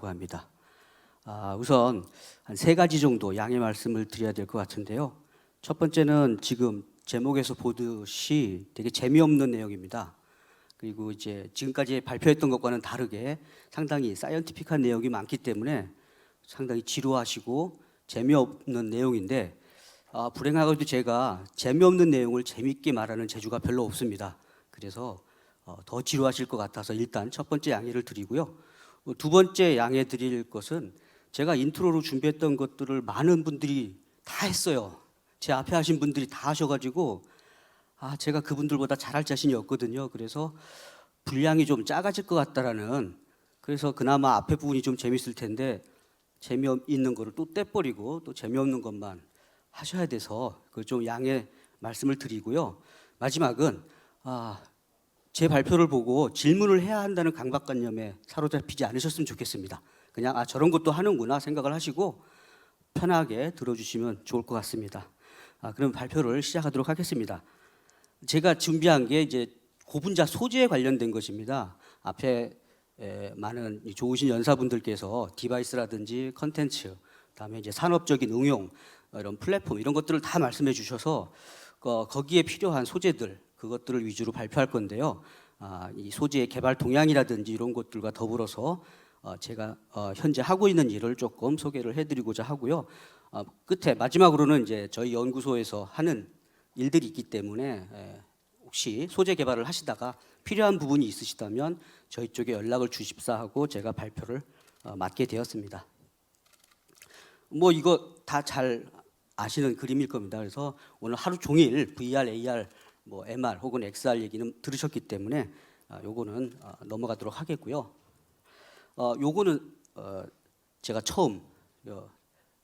드리려고 합니다. 우선 한 세 가지 정도 양해 말씀을 드려야 될 것 같은데요. 첫 번째는 지금 제목에서 보듯이 되게 재미없는 내용입니다. 그리고 이제 지금까지 발표했던 것과는 다르게 상당히 사이언티픽한 내용이 많기 때문에 상당히 지루하시고 재미없는 내용인데, 불행하게도 제가 재미없는 내용을 재미있게 말하는 재주가 별로 없습니다. 그래서 더 지루하실 것 같아서 일단 첫 번째 양해를 드리고요. 두 번째 양해 드릴 것은 제가 인트로로 준비했던 것들을 많은 분들이 다 했어요. 제 앞에 하신 분들이 다 하셔가지고 제가 그분들보다 잘할 자신이 없거든요. 그래서 분량이 좀 작아질 것 같다라는, 그래서 그나마 앞에 부분이 좀 재밌을 텐데 재미있는 거를 또 떼버리고 또 재미없는 것만 하셔야 돼서 그 좀 양해 말씀을 드리고요. 마지막은 제 발표를 보고 질문을 해야 한다는 강박관념에 사로잡히지 않으셨으면 좋겠습니다. 그냥 저런 것도 하는구나 생각을 하시고 편하게 들어주시면 좋을 것 같습니다. 그럼 발표를 시작하도록 하겠습니다. 제가 준비한 게 이제 고분자 소재에 관련된 것입니다. 앞에 많은 좋으신 연사분들께서 디바이스라든지 컨텐츠, 그다음에 이제 산업적인 응용, 이런 플랫폼 이런 것들을 다 말씀해 주셔서 거기에 필요한 소재들, 그것들을 위주로 발표할 건데요. 이 소재의 개발 동향이라든지 이런 것들과 더불어서 제가 현재 하고 있는 일을 조금 소개를 해드리고자 하고요. 끝에 마지막으로는 이제 저희 연구소에서 하는 일들이 있기 때문에 혹시 소재 개발을 하시다가 필요한 부분이 있으시다면 저희 쪽에 연락을 주십사 하고 제가 발표를 맡게 되었습니다. 뭐 이거 다 잘 아시는 그림일 겁니다. 그래서 오늘 하루 종일 VR, AR, 뭐 MR 혹은 XR 얘기는 들으셨기 때문에 요거는 넘어가도록 하겠고요. 요거는 제가 처음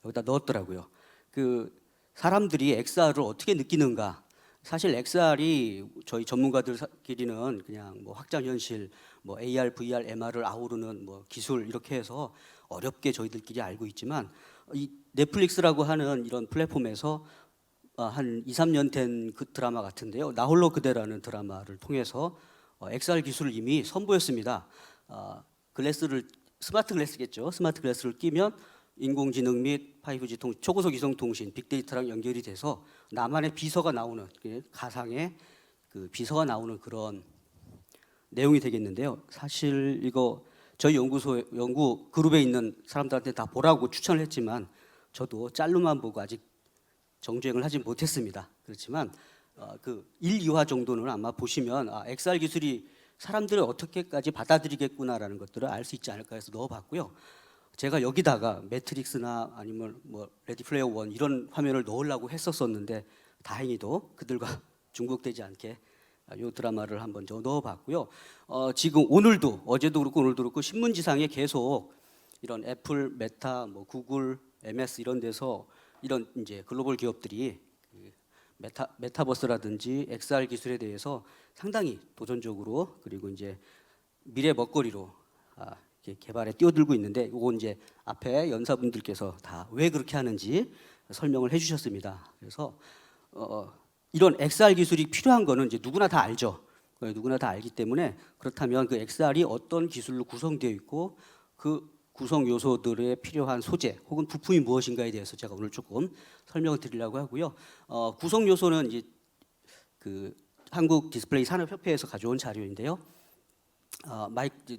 여기다 넣었더라고요. 그 사람들이 XR을 어떻게 느끼는가. 사실 XR이 저희 전문가들끼리는 그냥 뭐 확장현실, 뭐 AR, VR, MR을 아우르는 뭐 기술 이렇게 해서 어렵게 저희들끼리 알고 있지만, 이 넷플릭스라고 하는 이런 플랫폼에서 한 2, 3년 된 그 드라마 같은데요. 나 홀로 그대라는 드라마를 통해서 XR 기술을 이미 선보였습니다. 글래스를, 스마트 글래스겠죠. 스마트 글래스를 끼면 인공지능 및 5G 초고속 이성통신, 빅데이터랑 연결이 돼서 나만의 비서가 나오는, 가상의 그 비서가 나오는 그런 내용이 되겠는데요. 사실 이거 저희 연구 그룹에 있는 사람들한테 다 보라고 추천을 했지만 저도 짤로만 보고 아직 정주행을 하지 못했습니다. 그렇지만 그 1, 2화 정도는 아마 보시면 XR 기술이 사람들을 어떻게까지 받아들이겠구나라는 것들을 알 수 있지 않을까 해서 넣어봤고요. 제가 여기다가 매트릭스나 아니면 뭐 레디 플레이어 원 이런 화면을 넣으려고 했었었는데 다행히도 그들과 중복되지 않게 이 드라마를 한번 넣어봤고요. 지금 오늘도, 어제도 그렇고 오늘도 그렇고 신문지상에 계속 이런 애플, 메타, 뭐 구글, MS 이런 데서 이런 이제 글로벌 기업들이 메타버스라든지 XR 기술에 대해서 상당히 도전적으로, 그리고 이제 미래 먹거리로 개발에 뛰어들고 있는데, 이거 이제 앞에 연사분들께서 다 왜 그렇게 하는지 설명을 해주셨습니다. 그래서 이런 XR 기술이 필요한 거는 이제 누구나 다 알죠. 누구나 다 알기 때문에, 그렇다면 그 XR이 어떤 기술로 구성되어 있고 그 구성 요소들에 필요한 소재 혹은 부품이 무엇인가에 대해서 제가 오늘 조금 설명을 드리려고 하고요. 구성 요소는 이제 그 한국 디스플레이 산업협회에서 가져온 자료인데요.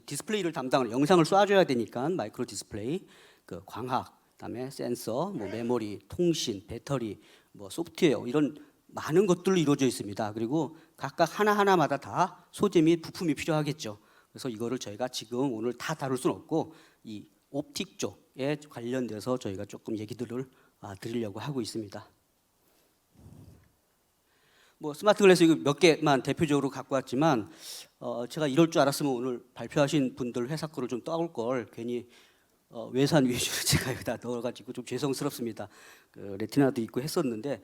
디스플레이를 담당하는, 영상을 쏴줘야 되니까 마이크로 디스플레이, 그 광학, 그다음에 센서, 뭐 메모리, 통신, 배터리, 뭐 소프트웨어 이런 많은 것들로 이루어져 있습니다. 그리고 각각 하나하나마다 다 소재 및 부품이 필요하겠죠. 그래서 이거를 저희가 지금 오늘 다 다룰 수는 없고 이 옵틱 쪽에 관련돼서 저희가 조금 얘기들을 드리려고 하고 있습니다. 뭐 스마트 글래스 이거 몇 개만 대표적으로 갖고 왔지만 제가 이럴 줄 알았으면 오늘 발표하신 분들 회사 거를 좀 떠올 걸, 괜히 외산 위주로 제가 여기다 넣어가지고 좀 죄송스럽습니다. 그 레티나도 있고 했었는데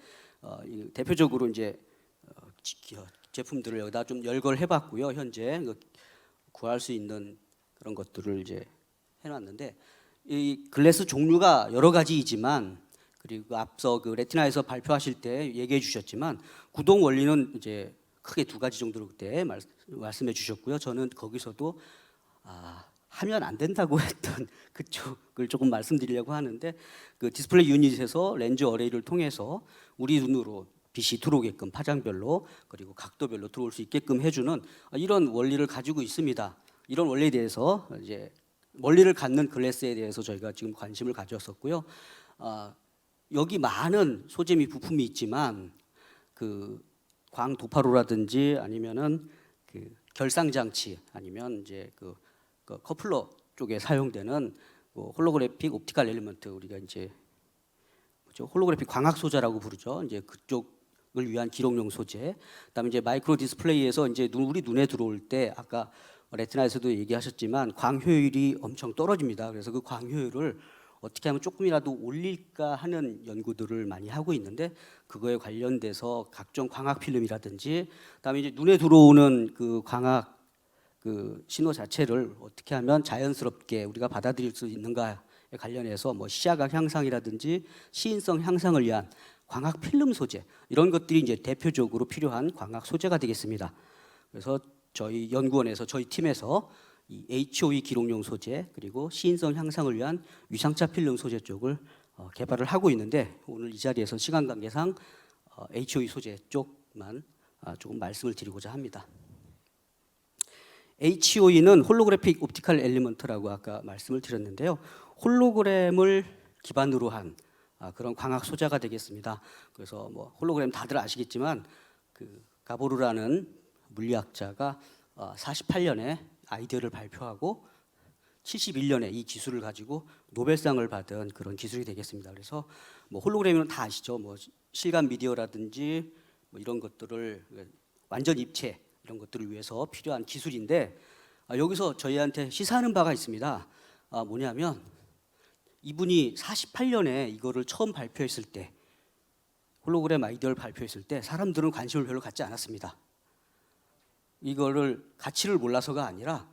대표적으로 이제 제품들을 여기다 좀 열거해봤고요. 현재 구할 수 있는 그런 것들을 이제 해놨는데, 이 글래스 종류가 여러 가지이지만, 그리고 앞서 그 레티나에서 발표하실 때 얘기해 주셨지만 구동 원리는 이제 크게 두 가지 정도로 그때 말씀해 주셨고요. 저는 거기서도 하면 안 된다고 했던 그쪽을 조금 말씀드리려고 하는데, 그 디스플레이 유닛에서 렌즈 어레이를 통해서 우리 눈으로 빛이 들어오게끔 파장별로 그리고 각도별로 들어올 수 있게끔 해주는 이런 원리를 가지고 있습니다. 이런 원리에 대해서 이제 원리를 갖는 글래스에 대해서 저희가 지금 관심을 가졌었고요. 여기 많은 소재 및 부품이 있지만 그 광도파로라든지 아니면은 그 결상 장치 아니면 이제 그 커플러 쪽에 사용되는 뭐 홀로그래픽 옵티컬 엘리먼트, 우리가 이제 뭐죠? 홀로그래픽 광학 소재라고 부르죠. 이제 그쪽을 위한 기록용 소재. 그다음에 이제 마이크로 디스플레이에서 이제 우리 눈에 들어올 때 아까 레티나에서도 얘기하셨지만 광 효율이 엄청 떨어집니다. 그래서 그 광 효율을 어떻게 하면 조금이라도 올릴까 하는 연구들을 많이 하고 있는데, 그거에 관련돼서 각종 광학 필름이라든지 그다음에 이제 눈에 들어오는 그 광학 그 신호 자체를 어떻게 하면 자연스럽게 우리가 받아들일 수 있는가에 관련해서 뭐 시야각 향상이라든지 시인성 향상을 위한 광학 필름 소재, 이런 것들이 이제 대표적으로 필요한 광학 소재가 되겠습니다. 그래서 저희 연구원에서 저희 팀에서 이 HOE 기록용 소재 그리고 시인성 향상을 위한 위상차 필름 소재 쪽을 개발을 하고 있는데, 오늘 이 자리에서 시간 관계상 HOE 소재 쪽만 조금 말씀을 드리고자 합니다. HOE는 홀로그래픽 옵티컬 엘리먼트라고 아까 말씀을 드렸는데요. 홀로그램을 기반으로 한 그런 광학 소재가 되겠습니다. 그래서 뭐 홀로그램 다들 아시겠지만 그 가보르라는 물리학자가 48년에 아이디어를 발표하고 71년에 이 기술을 가지고 노벨상을 받은 그런 기술이 되겠습니다. 그래서 뭐 홀로그램은 다 아시죠. 뭐 실감 미디어라든지 뭐 이런 것들을 완전 입체 이런 것들을 위해서 필요한 기술인데, 여기서 저희한테 시사하는 바가 있습니다. 뭐냐면 이분이 48년에 이거를 처음 발표했을 때, 홀로그램 아이디어를 발표했을 때 사람들은 관심을 별로 갖지 않았습니다. 이거를 가치를 몰라서가 아니라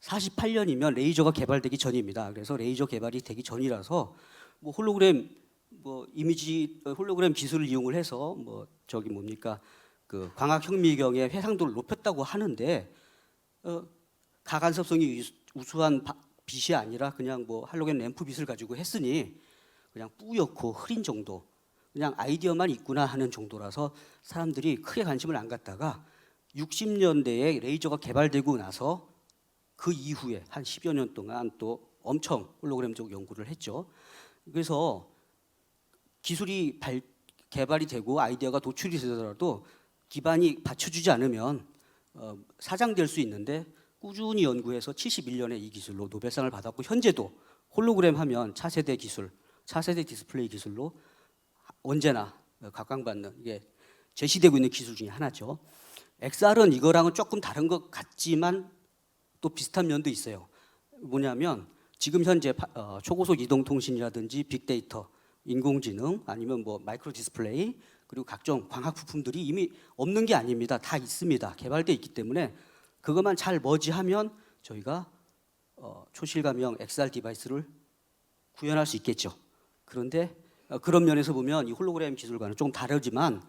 48년이면 레이저가 개발되기 전입니다. 그래서 레이저 개발이 되기 전이라서 뭐 홀로그램 뭐 이미지 홀로그램 기술을 이용을 해서 뭐 저기 뭡니까 그 광학 현미경의 해상도를 높였다고 하는데 가간섭성이 우수한 빛이 아니라 그냥 뭐 할로겐 램프 빛을 가지고 했으니 그냥 뿌옇고 흐린 정도, 그냥 아이디어만 있구나 하는 정도라서 사람들이 크게 관심을 안 갖다가 60년대에 레이저가 개발되고 나서 그 이후에 한 10여 년 동안 또 엄청 홀로그램적 연구를 했죠. 그래서 기술이 개발이 되고 아이디어가 도출이 되더라도 기반이 받쳐주지 않으면 사장될 수 있는데, 꾸준히 연구해서 71년에 이 기술로 노벨상을 받았고, 현재도 홀로그램 하면 차세대 기술, 차세대 디스플레이 기술로 언제나 각광받는, 이게 제시되고 있는 기술 중에 하나죠. XR은 이거랑은 조금 다른 것 같지만 또 비슷한 면도 있어요. 뭐냐면 지금 현재 초고속 이동통신이라든지 빅데이터, 인공지능 아니면 뭐 마이크로 디스플레이 그리고 각종 광학 부품들이 이미 없는 게 아닙니다. 다 있습니다. 개발되어 있기 때문에 그것만 잘 머지하면 저희가 초실감형 XR 디바이스를 구현할 수 있겠죠. 그런데 그런 면에서 보면 이 홀로그램 기술과는 조금 다르지만,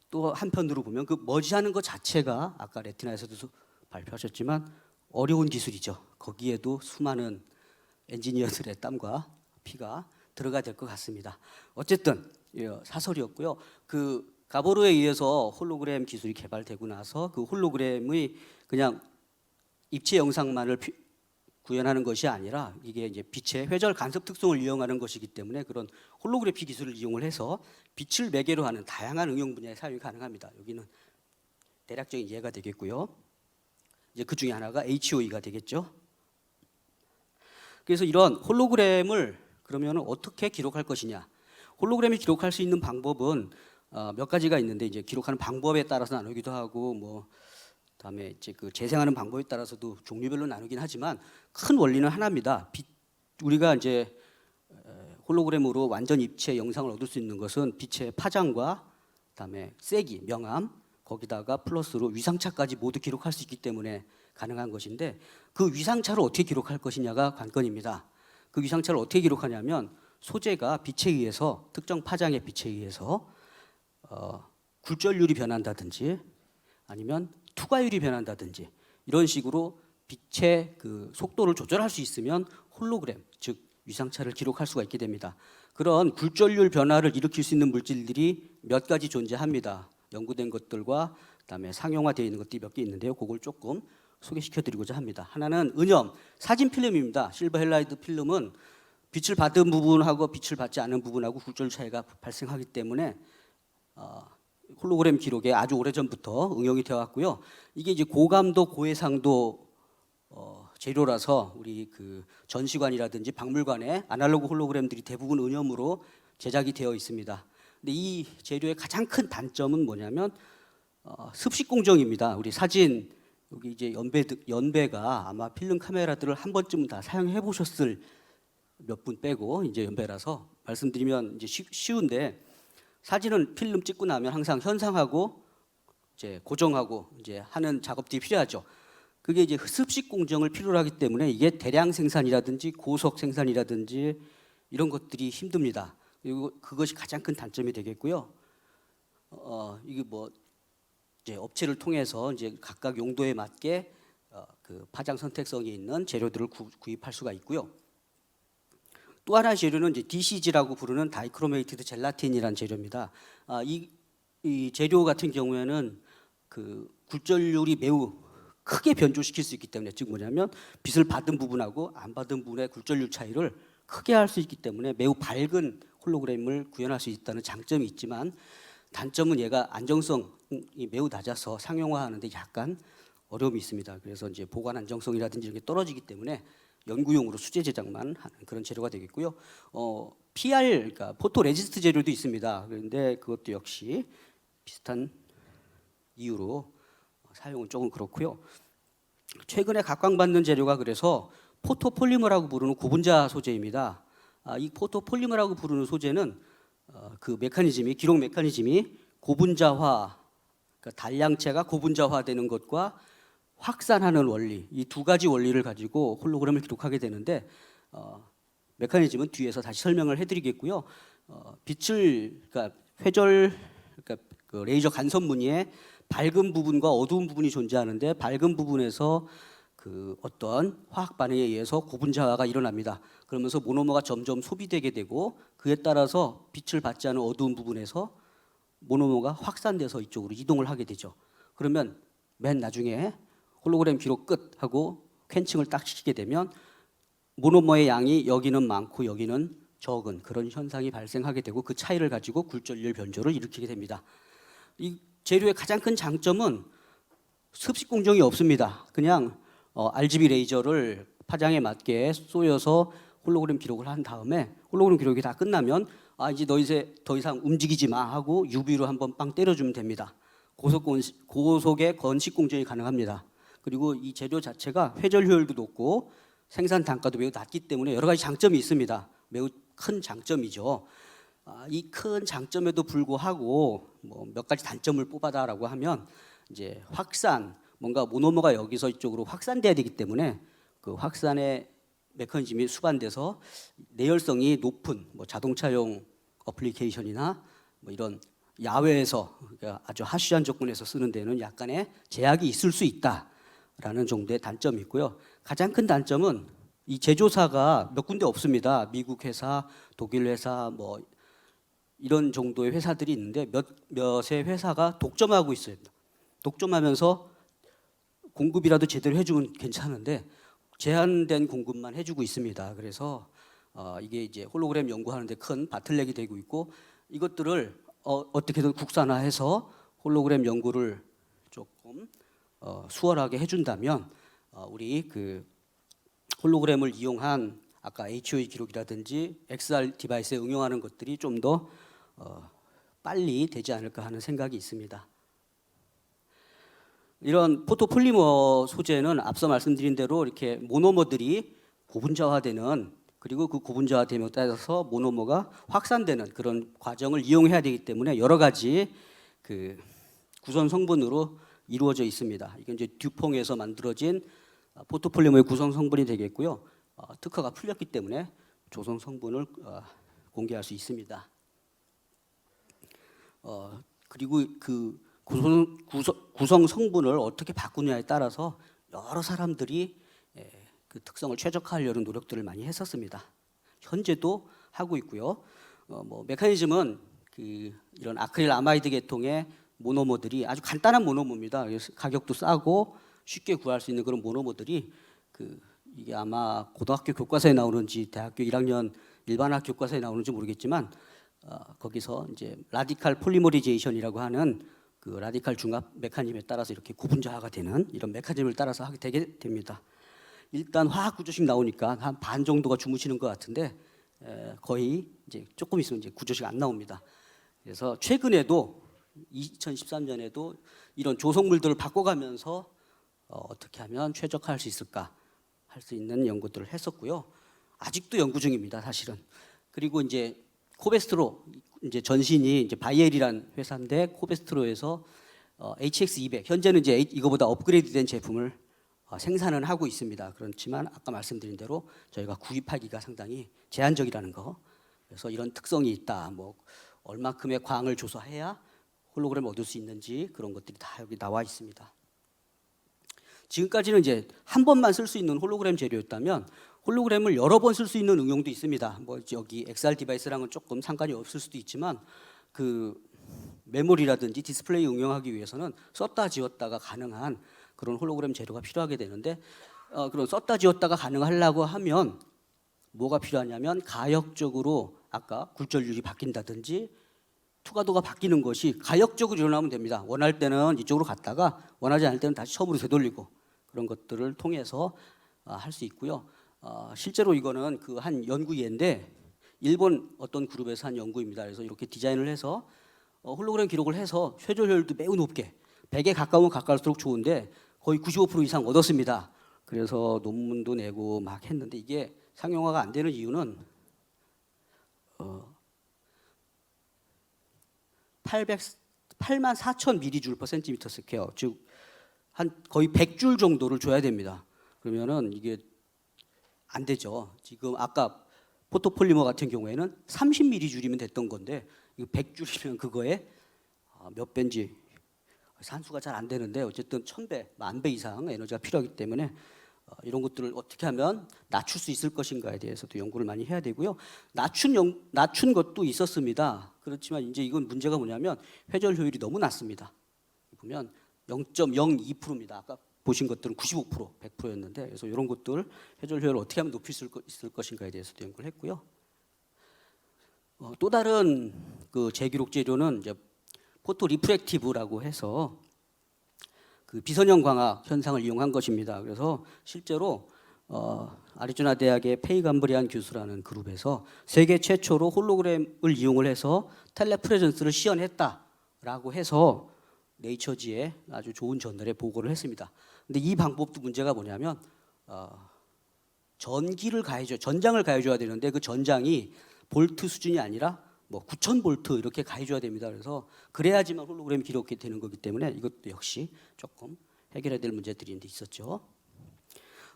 또 한편으로 보면 그 머지하는 것 자체가 아까 레티나에서도 발표하셨지만 어려운 기술이죠. 거기에도 수많은 엔지니어들의 땀과 피가 들어가야 될 것 같습니다. 어쨌든 사설이었고요. 그 가보르에 의해서 홀로그램 기술이 개발되고 나서 그 홀로그램의 그냥 입체 영상만을 구현하는 것이 아니라 이게 이제 빛의 회절 간섭 특성을 이용하는 것이기 때문에 그런 홀로그래피 기술을 이용을 해서 빛을 매개로 하는 다양한 응용 분야에 사용이 가능합니다. 여기는 대략적인 이해가 되겠고요. 이제 그 중에 하나가 HOE가 되겠죠. 그래서 이런 홀로그램을 그러면 어떻게 기록할 것이냐? 홀로그램이 기록할 수 있는 방법은 몇 가지가 있는데, 이제 기록하는 방법에 따라서 나누기도 하고 뭐 그다음에 이제 그 재생하는 방법에 따라서도 종류별로 나누긴 하지만 큰 원리는 하나입니다. 우리가 이제 홀로그램으로 완전 입체 영상을 얻을 수 있는 것은 빛의 파장과 그다음에 세기, 명암, 거기다가 플러스로 위상차까지 모두 기록할 수 있기 때문에 가능한 것인데, 그 위상차를 어떻게 기록할 것이냐가 관건입니다. 그 위상차를 어떻게 기록하냐면 소재가 빛에 의해서, 특정 파장의 빛에 의해서 굴절율이 변한다든지 아니면 투과율이 변한다든지 이런 식으로 빛의 그 속도를 조절할 수 있으면 홀로그램, 즉 위상차를 기록할 수가 있게 됩니다. 그런 굴절률 변화를 일으킬 수 있는 물질들이 몇 가지 존재합니다. 연구된 것들과 그다음에 상용화되어 있는 것들이 몇 개 있는데요. 그걸 조금 소개시켜드리고자 합니다. 하나는 은염, 사진 필름입니다. 실버 헬라이드 필름은 빛을 받은 부분하고 빛을 받지 않은 부분하고 굴절 차이가 발생하기 때문에 홀로그램 기록에 아주 오래전부터 응용이 되어 왔고요. 이게 이제 고감도 고해상도 재료라서 우리 그 전시관이라든지 박물관에 아날로그 홀로그램들이 대부분 은염으로 제작이 되어 있습니다. 근데 이 재료의 가장 큰 단점은 뭐냐면 습식 공정입니다. 우리 사진 여기 이제 연배가 아마 필름 카메라들을 한 번쯤은 다 사용해 보셨을 몇 분 빼고 이제 연배라서 말씀드리면 이제 쉬운데, 사진은 필름 찍고 나면 항상 현상하고 이제 고정하고 이제 하는 작업들이 필요하죠. 그게 이제 습식 공정을 필요로 하기 때문에 이게 대량 생산이라든지 고속 생산이라든지 이런 것들이 힘듭니다. 그리고 그것이 가장 큰 단점이 되겠고요. 이게 뭐 이제 업체를 통해서 이제 각각 용도에 맞게 그 파장 선택성이 있는 재료들을 구입할 수가 있고요. 또 하나의 재료는 이제 DCG라고 부르는 다이크로메이티드 젤라틴이라는 재료입니다. 이 재료 같은 경우에는 그 굴절률이 매우 크게 변조시킬 수 있기 때문에, 즉 뭐냐면 빛을 받은 부분하고 안 받은 부분의 굴절률 차이를 크게 할 수 있기 때문에 매우 밝은 홀로그램을 구현할 수 있다는 장점이 있지만, 단점은 얘가 안정성이 매우 낮아서 상용화하는데 약간 어려움이 있습니다. 그래서 이제 보관 안정성이라든지 이런 게 떨어지기 때문에 연구용으로 수제 제작만 하는 그런 재료가 되겠고요. PR, 그러니까 포토 레지스트 재료도 있습니다. 그런데 그것도 역시 비슷한 이유로 사용은 조금 그렇고요. 최근에 각광받는 재료가 그래서 포토폴리머라고 부르는 고분자 소재입니다. 이 포토폴리머라고 부르는 소재는 그 메커니즘이, 기록 메커니즘이 고분자화, 그러니까 단량체가 고분자화되는 것과 확산하는 원리, 이 두 가지 원리를 가지고 홀로그램을 기록하게 되는데, 메커니즘은 뒤에서 다시 설명을 해드리겠고요. 빛을, 그러니까 회절, 그러니까 그 레이저 간섭 무늬에 밝은 부분과 어두운 부분이 존재하는데, 밝은 부분에서 그 어떤 화학 반응에 의해서 고분자화가 일어납니다. 그러면서 모노머가 점점 소비되게 되고, 그에 따라서 빛을 받지 않은 어두운 부분에서 모노머가 확산돼서 이쪽으로 이동을 하게 되죠. 그러면 맨 나중에 홀로그램 기록 끝 하고 캔칭을 딱 시키게 되면 모노머의 양이 여기는 많고 여기는 적은 그런 현상이 발생하게 되고, 그 차이를 가지고 굴절률 변조를 일으키게 됩니다. 이 재료의 가장 큰 장점은 습식 공정이 없습니다. 그냥 RGB 레이저를 파장에 맞게 쏘여서 홀로그램 기록을 한 다음에, 홀로그램 기록이 다 끝나면 이제 너 이제 더 이상 움직이지 마 하고 UV로 한번 빵 때려주면 됩니다. 고속의 건식 공정이 가능합니다. 그리고 이 재료 자체가 회절 효율도 높고 생산 단가도 매우 낮기 때문에 여러 가지 장점이 있습니다. 매우 큰 장점이죠. 이 큰 장점에도 불구하고 뭐 몇 가지 단점을 뽑아다라고 하면, 이제 확산, 뭔가 모노머가 여기서 이쪽으로 확산돼야 되기 때문에 그 확산의 메커니즘이 수반돼서 내열성이 높은 뭐 자동차용 어플리케이션이나 뭐 이런 야외에서, 그러니까 아주 하시한 조건에서 쓰는 데는 약간의 제약이 있을 수 있다라는 정도의 단점이 있고요. 가장 큰 단점은 이 제조사가 몇 군데 없습니다. 미국 회사, 독일 회사, 뭐 이런 정도의 회사들이 있는데 몇의 회사가 독점하고 있어요. 독점하면서 공급이라도 제대로 해주면 괜찮은데 제한된 공급만 해주고 있습니다. 그래서 이게 이제 홀로그램 연구하는데 큰 바틀렉이 되고 있고, 이것들을 어떻게든 국산화해서 홀로그램 연구를 조금 수월하게 해준다면 우리 그 홀로그램을 이용한 아까 HOE 기록이라든지 XR 디바이스에 응용하는 것들이 좀 더 빨리 되지 않을까 하는 생각이 있습니다. 이런 포토폴리머 소재는 앞서 말씀드린 대로 이렇게 모노머들이 고분자화되는, 그리고 그 고분자화됨에 따라서 모노머가 확산되는 그런 과정을 이용해야 되기 때문에 여러 가지 그 구성 성분으로 이루어져 있습니다. 이게 이제 듀퐁에서 만들어진 포토폴리머의 구성 성분이 되겠고요. 특허가 풀렸기 때문에 조성 성분을 공개할 수 있습니다. 그리고 그 구성 성분을 어떻게 바꾸느냐에 따라서 여러 사람들이 그 특성을 최적화하려는 노력들을 많이 했었습니다. 현재도 하고 있고요. 뭐 메커니즘은 이런 아크릴 아마이드 계통의 모노머들이 아주 간단한 모노머입니다. 그래서 가격도 싸고 쉽게 구할 수 있는 그런 모노머들이 이게 아마 고등학교 교과서에 나오는지 대학교 1학년 일반학 교과서에 나오는지 모르겠지만 거기서 이제 라디칼 폴리머리제이션이라고 하는 그 라디칼 중합 메커니즘에 따라서 이렇게 구분자화가 되는 이런 메커니즘을 따라서 하게 되게 됩니다. 일단 화학 구조식 나오니까 한 반 정도가 주무시는 것 같은데 거의 이제 조금 있으면 이제 구조식 안 나옵니다. 그래서 최근에도 2013년에도 이런 조성물들을 바꿔가면서 어떻게 하면 최적화할 수 있을까 할 수 있는 연구들을 했었고요. 아직도 연구 중입니다, 사실은. 그리고 이제 코베스트로 이제 전신이 이제 바이엘이란 회사인데 코베스트로에서 HX200 현재는 이제 이거보다 업그레이드된 제품을 생산은 하고 있습니다. 그렇지만 아까 말씀드린 대로 저희가 구입하기가 상당히 제한적이라는 거. 그래서 이런 특성이 있다. 뭐 얼마큼의 광을 조사해야 홀로그램을 얻을 수 있는지 그런 것들이 다 여기 나와 있습니다. 지금까지는 이제 한 번만 쓸 수 있는 홀로그램 재료였다면 홀로그램을 여러 번 쓸 수 있는 응용도 있습니다. 뭐 여기 XR 디바이스랑은 조금 상관이 없을 수도 있지만 그 메모리라든지 디스플레이 응용하기 위해서는 썼다 지웠다가 가능한 그런 홀로그램 재료가 필요하게 되는데 그런 썼다 지웠다가 가능하려고 하면 뭐가 필요하냐면 가역적으로 아까 굴절률이 바뀐다든지 투과도가 바뀌는 것이 가역적으로 일어나면 됩니다. 원할 때는 이쪽으로 갔다가 원하지 않을 때는 다시 처음으로 되돌리고 그런 것들을 통해서 할 수 있고요. 실제로 이거는 그 한 연구 예인데 일본 어떤 그룹에서 한 연구입니다. 그래서 이렇게 디자인을 해서 홀로그램 기록을 해서 회전 효율도 매우 높게 100에 가까우면 가까울수록 좋은데 거의 95% 이상 얻었습니다. 그래서 논문도 내고 막 했는데 이게 상용화가 안 되는 이유는 8만 4천 미리줄 per 센티미터 스퀘어, 즉 한 거의 100줄 정도를 줘야 됩니다. 그러면은 이게 안 되죠. 지금 아까 포토폴리머 같은 경우에는 30mj줄이면 됐던 건데 이거 100줄이면 그거에 몇 배인지 산수가 잘 안 되는데 어쨌든 1000배, 10,000배 이상 에너지가 필요하기 때문에 이런 것들을 어떻게 하면 낮출 수 있을 것인가에 대해서도 연구를 많이 해야 되고요. 낮춘 것도 있었습니다. 그렇지만 이제 이건 문제가 뭐냐면 회전 효율이 너무 낮습니다. 보면 0.02%입니다. 아까 보신 것들은 95%, 100%였는데 그래서 이런 것들 회전 효율을 어떻게 하면 높일 수 있을 것인가에 대해서도 연구를 했고요. 또 다른 그 재기록 재료는 이제 포토 리프렉티브라고 해서 그 비선형 광학 현상을 이용한 것입니다. 그래서 실제로 아리조나 대학의 페이 감브리안 교수라는 그룹에서 세계 최초로 홀로그램을 이용을 해서 텔레프레전스를 시연했다라고 해서 네이처지에 아주 좋은 저널에 보고를 했습니다. 근데 이 방법도 문제가 뭐냐면 전기를 가해줘, 전장을 가해줘야 되는데 그 전장이 볼트 수준이 아니라 뭐 9,000볼트 이렇게 가해줘야 됩니다. 그래서 그래야지만 홀로그램이 기록이 되는 거기 때문에 이것도 역시 조금 해결해야 될 문제들이 있었죠.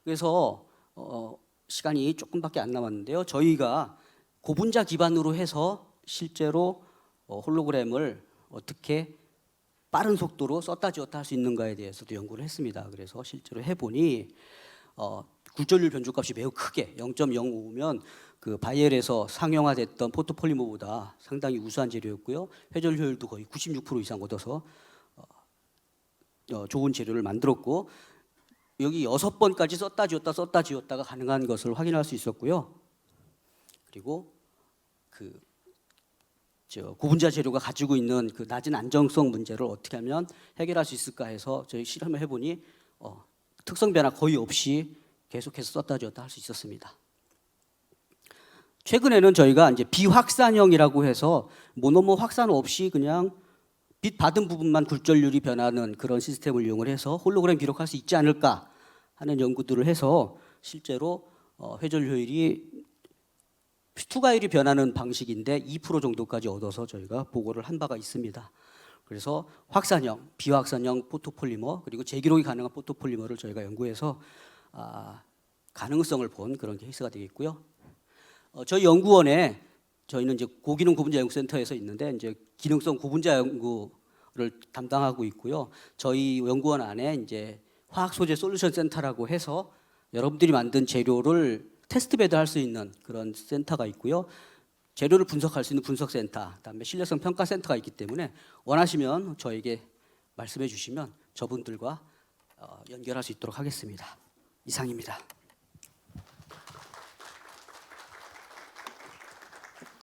그래서 시간이 조금밖에 안 남았는데요. 저희가 고분자 기반으로 해서 실제로 홀로그램을 어떻게 빠른 속도로 썼다 지웠다 할 수 있는가에 대해서도 연구를 했습니다. 그래서 실제로 해보니 굴절률 변조값이 매우 크게 0.05면 그 바이엘에서 상용화됐던 포토폴리머보다 상당히 우수한 재료였고요. 회전 효율도 거의 96% 이상 얻어서 좋은 재료를 만들었고 여기 6번까지 썼다 지웠다가 가능한 것을 확인할 수 있었고요. 그리고 고분자 재료가 가지고 있는 그 낮은 안정성 문제를 어떻게 하면 해결할 수 있을까 해서 저희 실험을 해보니 특성 변화 거의 없이 계속해서 썼다 지웠다 할 수 있었습니다. 최근에는 저희가 이제 비확산형이라고 해서 모노머 확산 없이 그냥 빛 받은 부분만 굴절률이 변하는 그런 시스템을 이용을 해서 홀로그램 기록할 수 있지 않을까 하는 연구들을 해서 실제로 회전 효율이 투과율이 변하는 방식인데 2% 정도까지 얻어서 저희가 보고를 한 바가 있습니다. 그래서 확산형, 비확산형 포토폴리머 그리고 재기록이 가능한 포토폴리머를 저희가 연구해서 가능성을 본 그런 케이스가 되겠고요. 저희 연구원에 저희는 이제 고기능 고분자 연구센터에서 있는데 이제 기능성 고분자 연구를 담당하고 있고요. 저희 연구원 안에 이제 화학 소재 솔루션 센터라고 해서 여러분들이 만든 재료를 테스트 배드할 수 있는 그런 센터가 있고요. 재료를 분석할 수 있는 분석센터, 그다음에 신뢰성 평가 센터가 있기 때문에 원하시면 저에게 말씀해 주시면 저분들과 연결할 수 있도록 하겠습니다. 이상입니다.